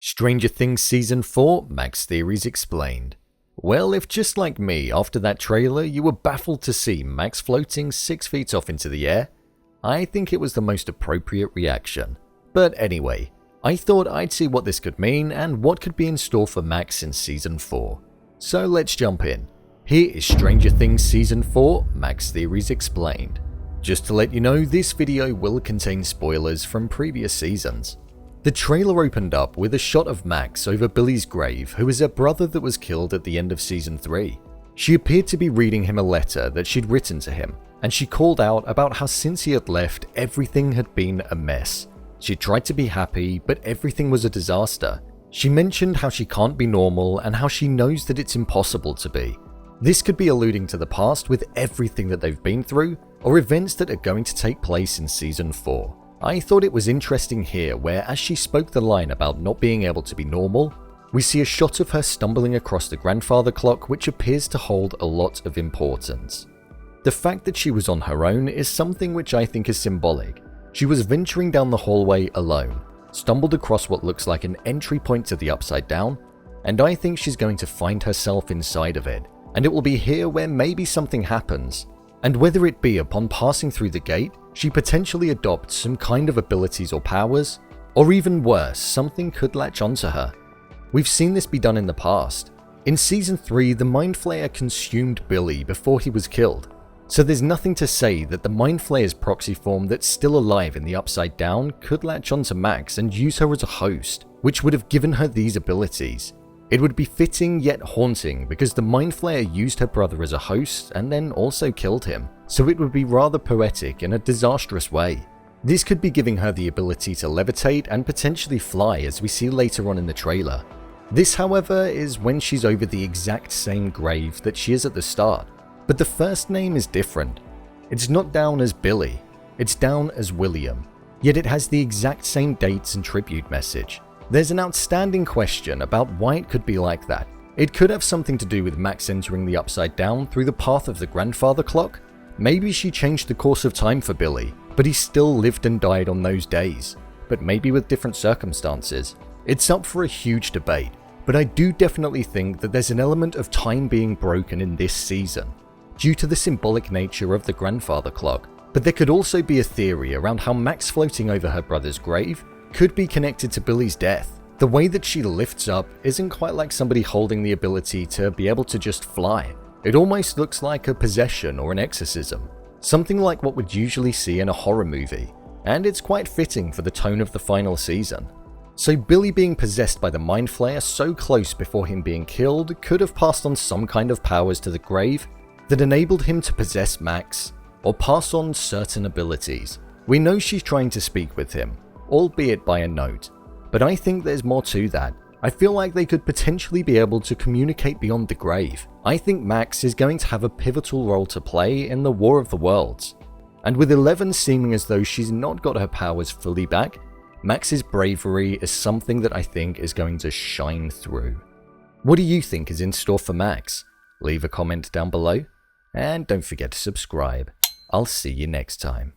Stranger Things Season 4 Max Theories Explained. Well, if just like me, after that trailer you were baffled to see Max floating 6 feet off into the air, I think it was the most appropriate reaction. But anyway, I thought I'd see what this could mean and what could be in store for Max in Season 4. So let's jump in. Here is Stranger Things Season 4 Max Theories Explained. Just to let you know, this video will contain spoilers from previous seasons. The trailer opened up with a shot of Max over Billy's grave, who is her brother that was killed at the end of Season 3. She appeared to be reading him a letter that she'd written to him, and she called out about how since he had left, everything had been a mess. She tried to be happy, but everything was a disaster. She mentioned how she can't be normal and how she knows that it's impossible to be. This could be alluding to the past with everything that they've been through, or events that are going to take place in Season 4. I thought it was interesting here where, as she spoke the line about not being able to be normal, we see a shot of her stumbling across the grandfather clock, which appears to hold a lot of importance. The fact that she was on her own is something which I think is symbolic. She was venturing down the hallway alone, stumbled across what looks like an entry point to the Upside Down, and I think she's going to find herself inside of it, and it will be here where maybe something happens. And whether it be upon passing through the gate, she potentially adopts some kind of abilities or powers, or even worse, something could latch onto her. We've seen this be done in the past. In Season 3, the Mind Flayer consumed Billy before he was killed, so there's nothing to say that the Mind Flayer's proxy form that's still alive in the Upside Down could latch onto Max and use her as a host, which would have given her these abilities. It would be fitting yet haunting because the Mind Flayer used her brother as a host and then also killed him, so it would be rather poetic in a disastrous way. This could be giving her the ability to levitate and potentially fly, as we see later on in the trailer. This, however, is when she's over the exact same grave that she is at the start, but the first name is different. It's not down as Billy, it's down as William, yet it has the exact same dates and tribute message. There's an outstanding question about why it could be like that. It could have something to do with Max entering the Upside Down through the path of the grandfather clock. Maybe she changed the course of time for Billy, but he still lived and died on those days, but maybe with different circumstances. It's up for a huge debate, but I do definitely think that there's an element of time being broken in this season, due to the symbolic nature of the grandfather clock. But there could also be a theory around how Max floating over her brother's grave could be connected to Billy's death. The way that she lifts up isn't quite like somebody holding the ability to be able to just fly. It almost looks like a possession or an exorcism, something like what we'd usually see in a horror movie, and it's quite fitting for the tone of the final season. So Billy being possessed by the Mind Flayer so close before him being killed could have passed on some kind of powers to the grave that enabled him to possess Max, or pass on certain abilities. We know she's trying to speak with him, albeit by a note, but I think there's more to that. I feel like they could potentially be able to communicate beyond the grave. I think Max is going to have a pivotal role to play in the War of the Worlds. And with Eleven seeming as though she's not got her powers fully back, Max's bravery is something that I think is going to shine through. What do you think is in store for Max? Leave a comment down below, and don't forget to subscribe. I'll see you next time.